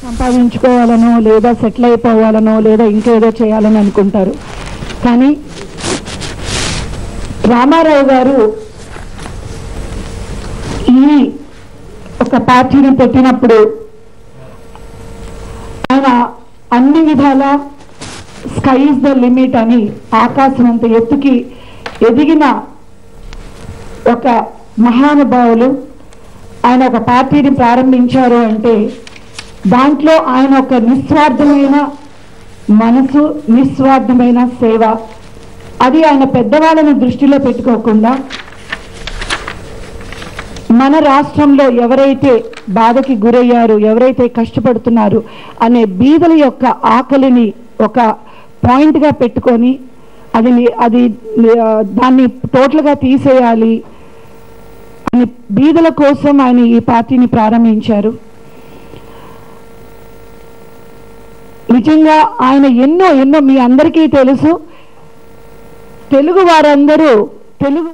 సంపాదించుకోవాలనో లేదా సెటిల్ అయిపోవాలనో లేదా ఇంకేదో చేయాలని అనుకుంటారు. కానీ రామారావు గారు ఈ ఒక పార్టీని పెట్టినప్పుడు ఆయన అన్ని విధాల స్కై ఇస్ ద లిమిట్ అని ఆకాశం అంత ఎత్తుకి ఎదిగిన ఒక మహానుభావులు. ఆయన ఒక పార్టీని ప్రారంభించారు అంటే దాంట్లో ఆయన ఒక నిస్వార్థమైన మనసు, నిస్వార్థమైన సేవ, అది ఆయన పెద్దవాళ్ళని దృష్టిలో పెట్టుకోకుండా మన రాష్ట్రంలో ఎవరైతే బాధకి గురయ్యారు, ఎవరైతే కష్టపడుతున్నారు అనే బీదల యొక్క ఆకలిని ఒక పాయింట్గా పెట్టుకొని అది దాన్ని టోటల్గా తీసేయాలి అని బీదల కోసం ఆయన ఈ పార్టీని ప్రారంభించారు. నిజంగా ఆయన ఎన్నో మీ అందరికీ తెలుసు. తెలుగు వారందరూ తెలుగు